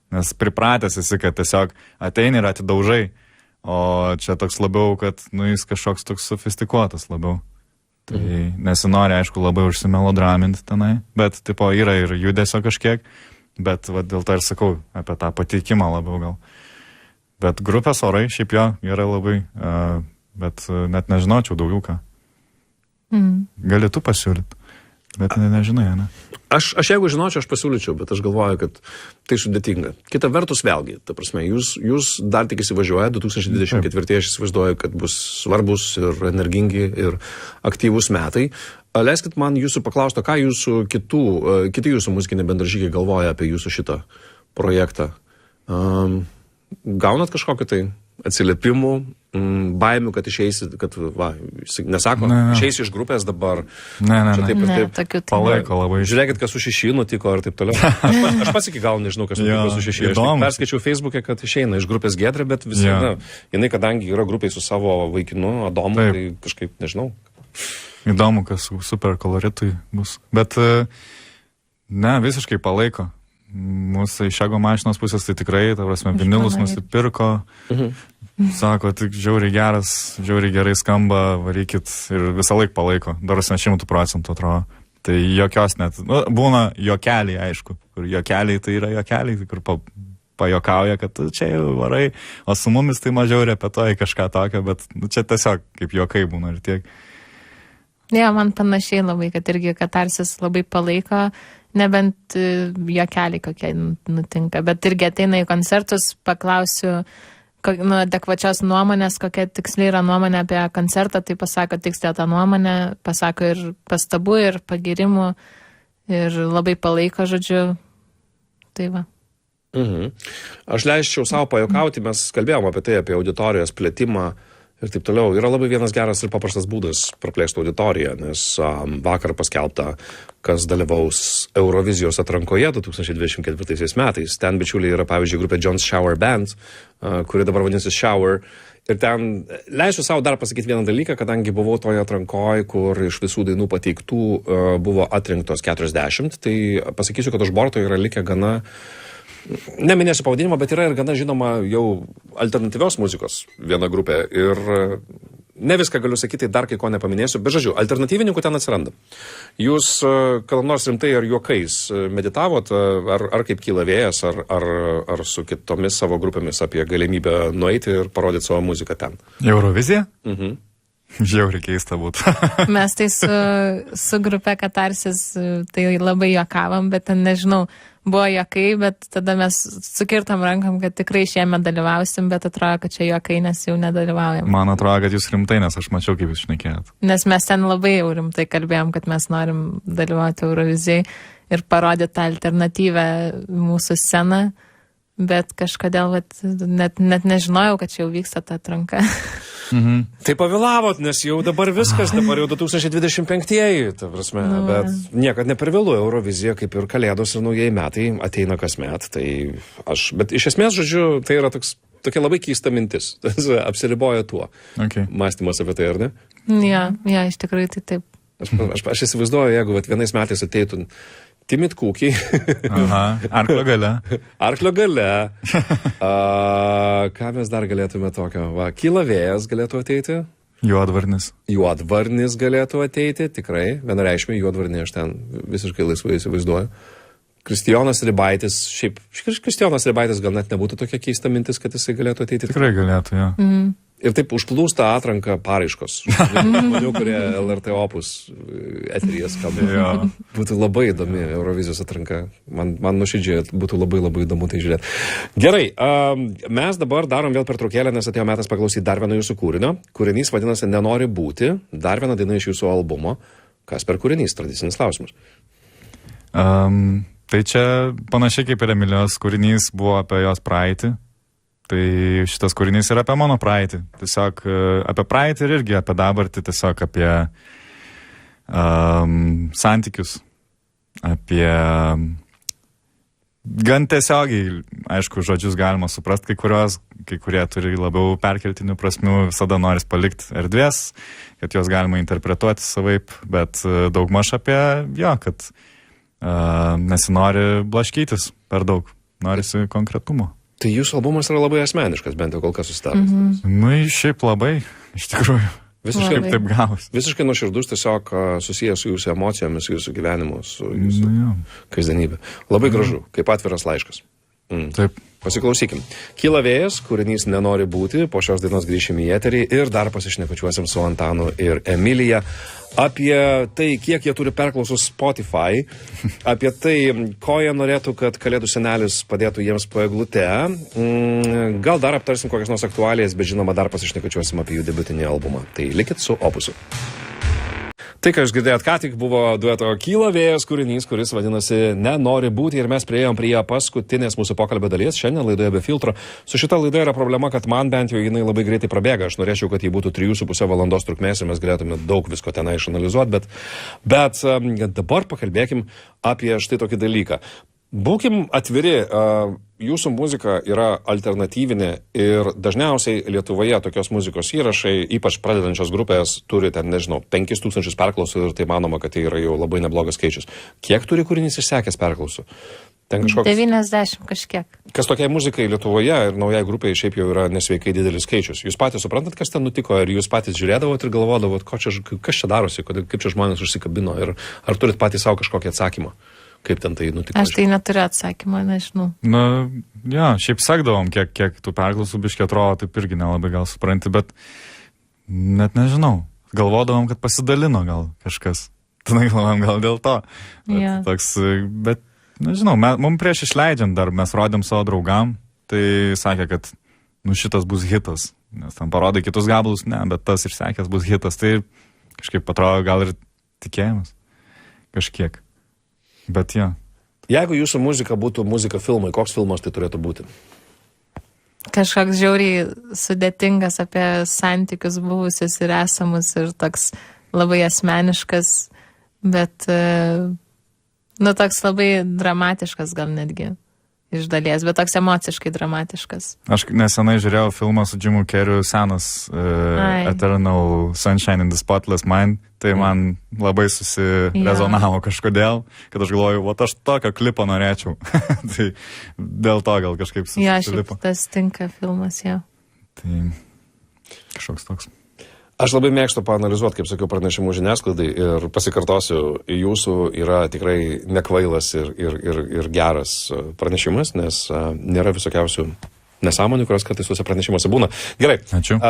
nes pripratęs esi, kad tiesiog ateini ir atidaužai. O čia toks labiau, kad jis kažkoks toks sofistikuotas labiau. Tai nesinori, aišku, labai užsimelodraminti tenai, bet tipo yra ir judesio kažkiek, bet dėl to ir sakau apie tą pateikimą labiau gal. Bet grupės Orai šiaip jo yra labai, bet net nežinočiau daugiau ką. Gali tu pasiūlyti, bet nežinai, ne? Aš jeigu žinočiau, aš pasiūlyčiau, bet aš galvoju, kad tai sudėtinga. Kita vertus vėlgi, ta prasme, jūs dar tik įsivažiuoja, 2024 aš įsivaizduoju, kad bus svarbus ir energingi ir aktyvūs metai. Leiskit man jūsų paklausti, ką jūsų kiti jūsų muzikiniai bendražygiai galvoja apie jūsų šitą projektą. Gaunat kažkokį tai atsiliepimų, baimių, kad išeisit, kad, nesako, išeisi iš grupės dabar. Ne, tokių palaiko labai. Žiūrėkit, kas su Šeši nutiko ir taip toliau. Aš pats iki gal nežinau, kas nutiko su Šeši. Aš perskaičiau Facebook'e, kad išeina iš grupės Giedrė, bet visi, jinai, kadangi yra grupiai su savo vaikinu, Adomu, tai kažkaip nežinau. Įdomu, kas super koloritui bus. Bet, ne, visiškai palaiko. Mūsų iš Ego mašinos pusės tai tikrai, ta prasme, vinilus nusipirko, sako, tik žiauriai geras, žiauriai gerai skamba, varykit ir visą laiką palaiko, dar 100% atrodo. Tai jokios net, būna jokeliai, aišku, kur jokeliai tai yra jokeliai, kur pajokauja, kad čia jau varai, o su mumis tai mažiau repetuoja kažką tokio, bet čia tiesiog kaip jokai būna ir tiek. Ne, man panašiai labai, kad irgi Katarsis labai palaiko, nebent jokeliai kokie nutinka, bet irgi ateina į koncertus, paklausiu adekvačios nuomonės, kokia tiksliai yra nuomonė apie koncertą, tai pasako tiksliai tą nuomonę, pasako ir pastabų, ir pagirimų, ir labai palaiko, žodžiu, tai va. Aš leisčiau savo pajokauti, mes kalbėjom apie tai, apie auditorijos plėtimą ir taip toliau. Yra labai vienas geras ir paprastas būdas praplėsti auditoriją, nes vakar paskelbta, kas dalyvaus Eurovizijos atrankoje 2024 metais. Ten, bičiuliai, yra, pavyzdžiui, grupė John's Shower Band, kuri dabar vadinasi Shower. Ir ten leisiu savo dar pasakyti vieną dalyką, kadangi buvau toje atrankoje, kur iš visų dainų pateiktų buvo atrinktos 40, tai pasakysiu, kad už borto yra likę gana, neminėsiu pavadinimą, bet yra ir gana žinoma jau alternatyvios muzikos viena grupė. Ir ne viską galiu sakyti, dar kai ko nepaminėsiu, bet žodžiu, alternatyvininkų ten atsiranda. Jūs kada nors rimtai ar juokais meditavot, ar kaip kyla vėjas, ar su kitomis savo grupėmis apie galimybę nueiti ir parodyti savo muziką ten? Eurovizija? Žiauriai keista būtų. Mes tai su grupe Katarsis tai labai juokavom, bet ten nežinau, buvo juokai, bet tada mes sukirtam rankom, kad tikrai šiemet dalyvausim, bet atrodo, kad čia juokai, nes jau nedalyvaujam. Man atrodo, kad jūs rimtai, nes aš mačiau, kaip jūs šnekėjot. Nes mes ten labai jau rimtai kalbėjom, kad mes norim dalyvauti Eurovizijai ir parodyti tą alternatyvę mūsų sceną, bet kažkodėl net nežinojau, kad čia jau vyksta ta atranka. Tai pavėlavot, nes jau dabar viskas, dabar jau 2025-ieji, ta prasme, bet niekad ne per vėlu. Eurovizija, kaip ir Kalėdos ir naujieji metai, ateina kasmet. Bet iš esmės, žodžiu, tai yra tokia labai keista mintis. Apsiriboja tuo. Mąstymas apie tai, ar ne? Ja, iš tikrųjų tai taip. Aš įsivaizduoju, jeigu vienais metais ateitų Timid Cookie. Arklio gale. Arklio gale. Ką mes dar galėtume tokio? Kyla vėjas galėtų ateiti. Juodvarnis. Juodvarnis galėtų ateiti, tikrai. Vienareikšmiai juodvarnį aš ten visiškai laisvai įsivaizduoju. Kristijonas Ribaitis, šiaip Kristijonas Ribaitis gal net nebūtų tokia keista mintis, kad jisai galėtų ateiti. Tikrai galėtų, jo. Ir taip užplūsta atranka paraiškos. Žmonių, kurie LRT Opus eteryje skamba. Būtų labai įdomi Eurovizijos atranka. Man nuoširdžiai būtų labai labai įdomu tai žiūrėti. Gerai, mes dabar darom vėl pertraukėlę, nes atėjo metas paklausyti dar vieno jūsų kūrinio. Kūrinys vadinasi Nenori būti. Dar viena daina iš jūsų albumo. Kas per kūrinys? Tradicinis klausimas. Tai čia panašiai kaip ir Emilijos kūrinys buvo apie jos praeitį. Tai šitas kūrinys yra apie mano praeitį. Tiesiog apie praeitį ir irgi apie dabartį, tiesiog apie santykius, apie gan tiesiogiai, aišku, žodžius galima suprasti, kai kurie turi labiau perkeltinių prasmių, visada noris palikti erdvės, kad juos galima interpretuoti savaip, bet daugmaž apie kad nesinori blaškytis per daug, norisi konkretumo. Tai jūsų albumas yra labai asmeniškas, bent jau kol kas susidaręs. Šiaip labai, iš tikrųjų. Visiškai taip gavus. Visiškai nuoširdus, tiesiog susijęs su jūsų emocijomis, jūsų gyvenimu, su jūsų kasdienybė. Labai gražu, kaip atviras laiškas. Taip. Pasiklausykim. Kyla vėjas, kūrinys Nenori būti, po šios dainos grįšim į eterį ir dar pasišnekučiuosim su Antanu ir Emilija apie tai, kiek jie turi perklausų Spotify, apie tai, ko jie norėtų, kad Kalėdų senelis padėtų jiems po eglute. Gal dar aptarsim kokias nors aktualijas, bet žinoma, dar pasišnekučiuosim apie jų debiutinį albumą. Tai likit su Opusu. Tai, ką jūs girdėjot ką tik, buvo dueto Kyla vėjas kūrinys, kuris vadinasi Nenori būti ir mes priėjom prie paskutinės mūsų pokalbio dalies. Šiandien laidoje be filtro. Su šita laida yra problema, kad man bent jau jinai labai greitai prabėga. Aš norėčiau, kad jį būtų 3,5 valandos trukmės ir mes galėtume daug visko tenai išanalizuoti, bet dabar pakalbėkim apie štai tokį dalyką. Būkim atviri, jūsų muzika yra alternatyvinė ir dažniausiai Lietuvoje tokios muzikos įrašai, ypač pradedančios grupės, turi ten, 5,000 perklausų ir tai manoma, kad tai yra jau labai neblogas skaičius. Kiek turi kūrinys išsekęs perklausų? 90 kažkiek. Kas tokiai muzikai Lietuvoje ir naujai grupiai šiaip jau yra nesveikai didelis skaičius. Jūs patys suprantat, kas ten nutiko ir jūs patys žiūrėdavot ir galvodavot, kas čia darosi, kaip čia žmonės užsikabino ir ar turit patys savo kažkokį atsakymą? Kaip ten tai nutiko? Aš tai neturiu atsakymą, nežinau. Šiaip sekdavom, kiek tų perklausų biškiai atrodo, taip irgi nelabai gal supranti, bet net nežinau. Galvodavom, kad pasidalino gal kažkas. Tada galvojom gal dėl to. Bet nežinau, mums prieš išleidžiant dar mes rodėm savo draugam, tai sakė, kad šitas bus hitas. Nes tam parodai kitus gabalus, bet tas išsekęs bus hitas. Tai kažkaip atrodo gal ir tikėjimas. Kažkiek. Bet Jeigu jūsų muzika būtų muzika filmai, koks filmas tai turėtų būti? Kažkoks žiauriai sudėtingas apie santykius buvusius ir esamus ir toks labai asmeniškas, bet toks labai dramatiškas gal netgi iš dalies, bet toks emociškai dramatiškatiškas. Aš nesenai žiūrėjau filmą su Jimu Carreyu, senas Eternal Sunshine in the Spotless Mind, tai man labai susirezonavo kažkodėl, kad aš galvoju, aš tokio klipo norėčiau. Tai dėl to gal kažkaip susilipo. Tas tinka filmas, Tai kažkoks toks. Aš labai mėgstu paanalizuoti, kaip sakiau, pranešimų žiniasklaidai ir pasikartosiu, jūsų yra tikrai nekvailas ir geras pranešimas, nes nėra visokiausių nesąmonių, kurios kartais tuose pranešimuose būna. Gerai. Ačiū.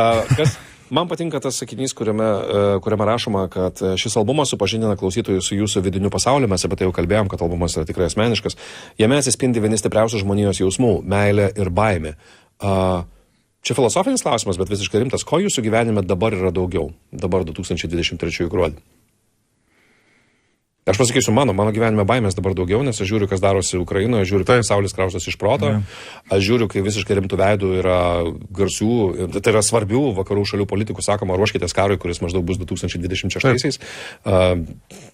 Man patinka tas sakinys, kuriame rašoma, kad šis albumas supažindina klausytojus su jūsų vidiniu pasauliu, mes apie tai jau kalbėjom, kad albumas yra tikrai asmeniškas. Jame atsispindi vieni stipriausių žmonijos jausmų - meilė ir baimė. Čia filosofinis klausimas, bet visiškai rimtas. Ko jūsų gyvenime dabar yra daugiau? Dabar 2023 gruodį. Aš pasakysiu, mano gyvenime baimės dabar daugiau, nes aš žiūriu, kas darosi Ukrainoje, žiūriu, kai pasaulis kraustosi iš proto, aš žiūriu, kai visiškai rimtų veidų yra garsių, tai yra svarbių vakarų šalių politikų, sakoma, ruoškitės karui, kuris maždaug bus 2026-aisiais.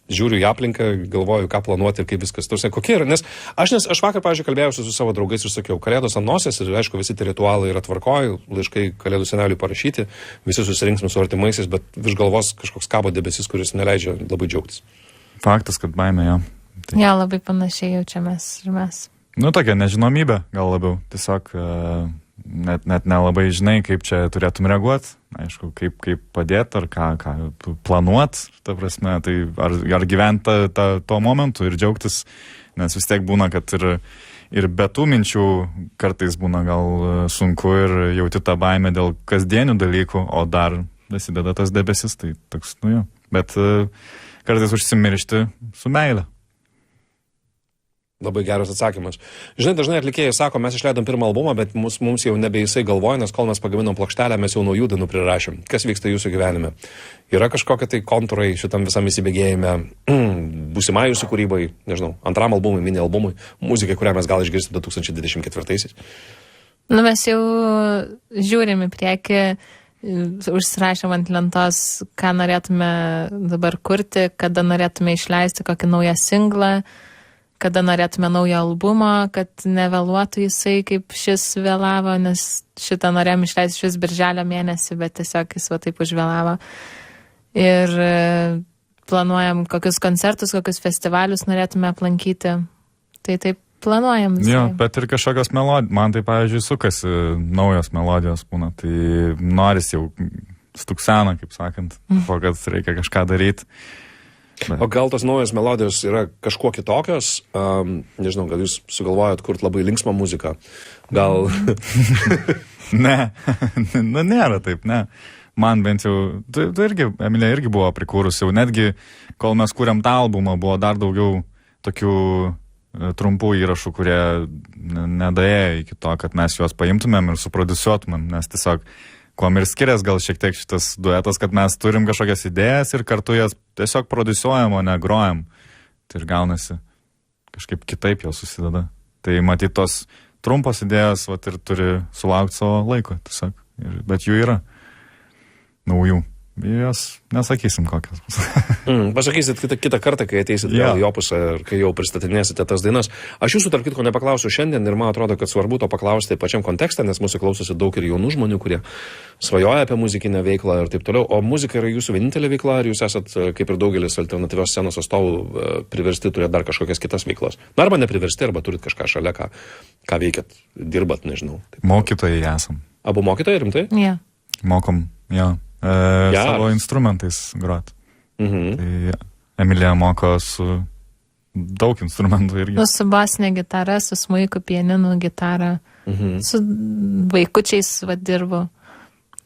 Žiūriu į aplinką, galvoju, ką planuoti ir kaip viskas. Tarsi, kokie yra, nes aš vakar, pavyzdžiui, kalbėjausi su savo draugais ir sakiau, kalėdos ant nosies ir, aišku, visi tie ritualai yra tvarkoj, laiškai kalėdų seneliui parašyti, visi susirinksime su artimaisiais, bet virš galvos kažkoks kabo debesis, kuris neleidžia labai džiaugtis. Faktas, kad baimė, jo. Tai... Jo, labai panašiai jaučiamės ir mes. Nu, tokia nežinomybė, gal labiau. Tiesiog net nelabai žinai, kaip čia turėtum reaguoti. Aišku, kaip padėti, ar ką planuoti, ta prasme, tai ar gyventi tuo momentu ir džiaugtis, nes vis tiek būna, kad ir be tų minčių kartais būna gal sunku ir jauti tą baimę dėl kasdienių dalykų, o dar dasideda tas debesis, tai toks, nu jo. Bet kartais užsimiršti su meile. Labai geras atsakymas. Žinai, dažnai atlikėjai sako, mes išleidom pirmą albumą, bet mums jau nebe jisai galvoja, nes kol mes pagaminom plokštelę, mes jau naujų dainų prirašėm. Kas vyksta jūsų gyvenime? Yra kažkokie tai kontūrai šitam visam įsibėgėjime, būsimai jūsų kūrybai, nežinau, antram albumui, mini albumui, muzikai, kurią mes gal išgirsim 2024-aisiais? Nu, mes jau žiūrim į priekį, užsirašėm ant lentos, ką norėtume dabar kurti, kada norėtume išleisti kokį naują singlą, kada norėtume naują albumą, kad nevėluotų jisai, kaip šis vėlavo, nes šitą norėjom išleisti šis birželio mėnesį, bet tiesiog jis va taip užvėlavo. Ir planuojam kokius koncertus, kokius festivalius norėtume aplankyti. Tai taip planuojam. Jo, bet ir kažkokios melodijos. Man tai, pavyzdžiui, sukasi naujos melodijos būna. Tai noris jau stuksena, kaip sakant, po kad reikia kažką daryti. O gal tos naujos melodijos yra kažkuo kitokios? Nežinau, gal jūs sugalvojot kurti labai linksmą muziką? Gal... Ne, nu nėra taip, ne. Man bent jau, tu irgi, Emilija irgi buvo prikūrus jau, netgi kol mes kūrėm tą albumą, buvo dar daugiau tokių trumpų įrašų, kurie nedaėjo iki to, kad mes juos paimtumėm ir suprodusuotumėm, nes tiesiog kuom ir skiriasi gal šiek tiek šitas duetas, kad mes turim kažkokias idėjas ir kartu jas tiesiog produsuojam, o ne grojam. Tai ir gaunasi kažkaip kitaip jau susideda. Tai matyt, tos trumpos idėjos vat, ir turi sulaukti savo laiko tiesiog. Bet jų yra naujų. Jos nesakysim kokios. Pasakysit kitą kartą, kai ateisit į Opusą ir kai jau pristatinėsite tas dainas. Aš jūsų tarp kitko nepaklausiu šiandien ir man atrodo, kad svarbu to paklausti pačiam kontekste, nes mūsų klausosi daug ir jaunų žmonių, kurie svajoja apie muzikinę veiklą ir taip toliau. O muzika yra jūsų vienintelė veikla, ar jūs esat, kaip ir daugelis alternatyvios scenos atstovų, priversti turėti dar kažkokias kitas veiklas? Na, arba nepriversti, arba turit kažką šalia, ką veikiat, dirbat, nežinau. Taip. Mokytojai esam. Abu mokytojai, rimtai? Yeah. Mokom, jo. Savo instrumentais grot. Tai Emilija moko su daug instrumentų irgi. Su basinė gitara, su smuiku, pianinu, gitara. Su vaikučiais dirbu.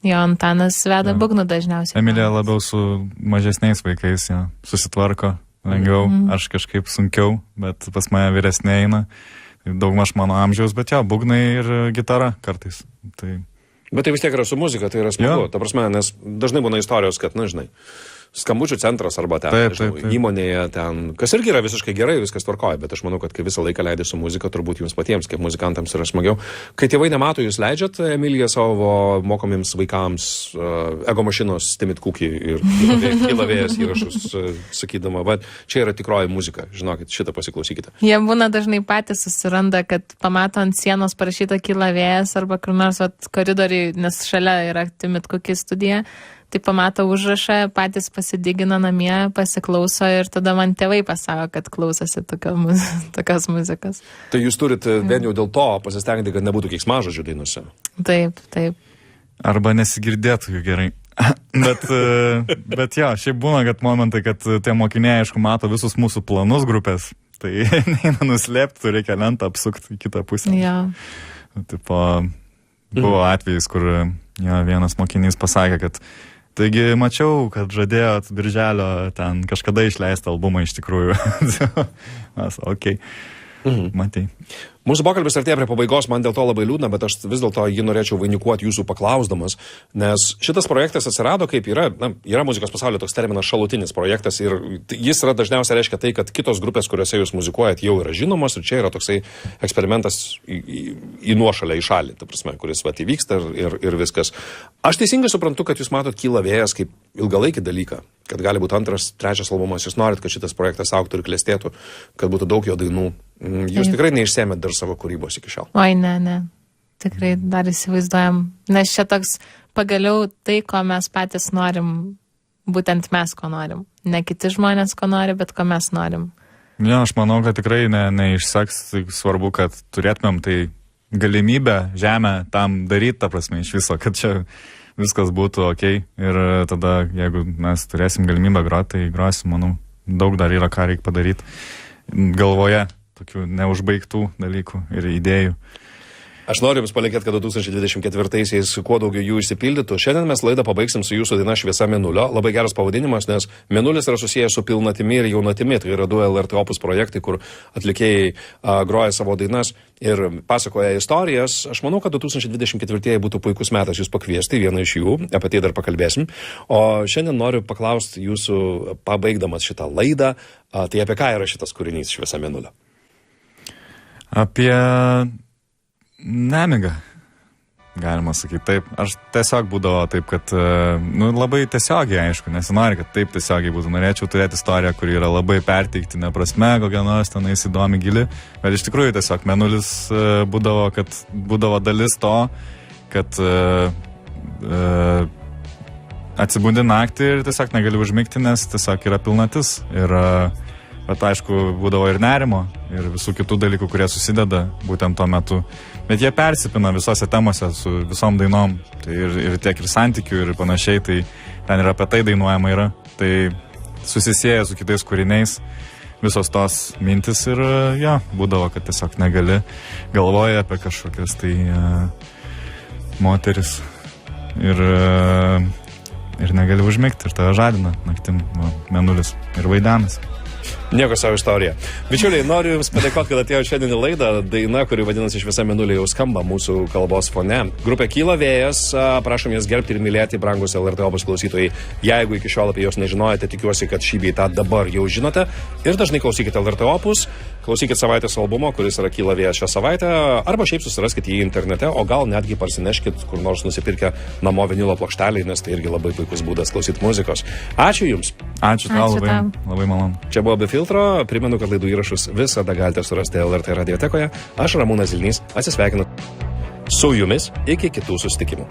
Jo, Antanas veda būgnų dažniausiai. Emilija labiau su mažesniais vaikais, jo, susitvarko lengviau, aš kažkaip sunkiau, bet pas mane vyresnė eina. Daugmaž mano amžiaus, bet jo, būgnai ir gitara kartais. Tai... Bet tai vis tiek yra su muzika, tai yra smagu. Ta prasme, nes dažnai būna istorijos, kad, na, žinai, skambučių centras arba ten, taip. Įmonėje ten, kas irgi yra visiškai gerai, viskas tvarkoja, bet aš manau, kad kai visą laiką leidai su muzika, turbūt jums patiems, kaip muzikantams, yra smagiau. Kai tėvai nemato, jūs leidžiat, Emilija, savo mokomiems vaikams ego mašinos Stimit Cookie ir Kilavėjas įrašus sakydama, bet čia yra tikroji muzika, žinokit, šitą pasiklausykite. Jie būna dažnai patys susiranda, kad pamato ant sienos parašyta Kilavėjas arba kur nors koridoriai, nes šalia yra Stimit Cookie studija. Tai pamato užrašą, patys pasidigina namie, pasiklauso ir tada man tėvai pasako, kad klausosi tokios muzikos. Tai jūs turite vien jau dėl to pasistengti, kad nebūtų keiksmažodžių dainose. Taip, taip. Arba nesigirdėtų jų gerai. Bet jo, šiaip būna, kad momentai, kad tie mokiniai, aišku, mato visus mūsų planus grupės, tai neina nuslėpti, reikia lentą apsukti į kitą pusę. Ja. Tipo, buvo atvejis, kur vienas mokinys pasakė, kad taigi mačiau, kad žadėjot birželio ten kažkada išleisti albumą iš tikrųjų. Mes, okei. Matai. Mūsų pokalbis artėja prie pabaigos, man dėl to labai liūdna, bet aš vis dėlto jį norėčiau vainikuoti jūsų paklausdamas, nes šitas projektas atsirado kaip yra muzikos pasaulio toks terminas šalutinis projektas ir jis yra dažniausiai reiškia tai, kad kitos grupės, kuriuose jūs muzikuojat, jau yra žinomos ir čia yra toksai eksperimentas į nuošalę, į šalį, ta prasme, kuris įvyksta ir viskas. Aš teisingai suprantu, kad jūs matot Kyla vėjas kaip ilgalaikį dalyką, kad gali būti 2, 3 albumas, jūs norit, kad šitas projektas augtų ir klestėtų, kad būtų daug jo dainų. Jūs tikrai neišsėmėt dar savo kūrybos iki šiol. Oi, ne. Tikrai dar įsivaizduojam. Nes čia toks pagaliau tai, ko mes patys norim, būtent mes ko norim. Ne kiti žmonės ko nori, bet ko mes norim. Ja, aš manau, kad tikrai neišseks. Svarbu, kad turėtumėm tai galimybę žemę tam daryti, ta prasme, iš viso, kad čia viskas būtų ok. Ir tada, jeigu mes turėsim galimybę groti, tai grosim, manau, daug dar yra ką reikia padaryti galvoje. Tokių neužbaigtų dalykų ir idėjų. Aš noriu Jums palinkėti, kad 2024-aisiais kuo daugiau jų išsipildytų. Šiandien mes laidą pabaigsim su jūsų daina Šviesa Mėnulio. Labai geras pavadinimas, nes Mėnulis yra susijęs su pilnatimi ir jaunatimi. Tai yra 2 LRT Opus projektai, kur atlikėjai groja savo dainas ir pasakoja istorijas. Aš manau, kad 2024 būtų puikus metas jūs pakviesti, vieną iš jų, apie tai dar pakalbėsim. O šiandien noriu paklausti jūsų, pabaigdamas šitą laidą, tai apie ką yra šitas kūrinys Šviesa Mėnulio? Apie nemigą, galima sakyti taip. Aš tiesiog būdavo taip, kad, labai tiesiogiai, aišku, nesinori, kad taip tiesiogiai būtų. Norėčiau turėti istoriją, kuri yra labai perteiktinė prasme, kokia nors tenais įdomi gili, bet iš tikrųjų tiesiog Mėnulis būdavo, kad būdavo dalis to, kad atsibundi naktį ir tiesiog negali užmigti, nes tiesiog yra pilnatis. Ir bet aišku, būdavo ir nerimo, ir visų kitų dalykų, kurie susideda būtent tuo metu. Bet jie persipina visose temose su visom dainom. Tai ir tiek ir santykių ir panašiai, tai ten ir apie tai dainuojama yra. Tai susisieja su kitais kūriniais visos tos mintis ir būdavo, kad tiesiog negali galvoja apie kažkokias tai moteris ir negali užmigti ir tave žadina naktim Mėnulis ir vaidenas. Nieko savo istorija. Bičiuliai, noriu Jums padėkoti, kad atėjo šiandien į laidą. Daina, kuri vadinasi Šviesa Mėnulio, jau skamba mūsų kalbos fone. Grupė Kyla vėjas, prašom jas gerbti ir mylėti, brangus LRT Opus klausytojai. Jeigu iki šiol apie jos nežinojate, tikiuosi, kad šį bei tą dabar jau žinote. Ir dažnai klausykite LRT Opus, klausykite savaitės albumo, kuris yra Kyla vėjas šią savaitę, arba šiaip susiraskite jį internete, o gal netgi parsineškit kur nors nusipirkę namo vinilo plokštelį, nes tai irgi labai puikus būdas klausyti muzikos. Ačiū Jums. Ačiū tau, labai malonu. Čia buvo Be filtro. Primenu, kad laidų įrašus visada galite surasti LRT radiotekoje. Aš Ramūnas Zilnys atsisveikinu su jumis iki kitų susitikimų.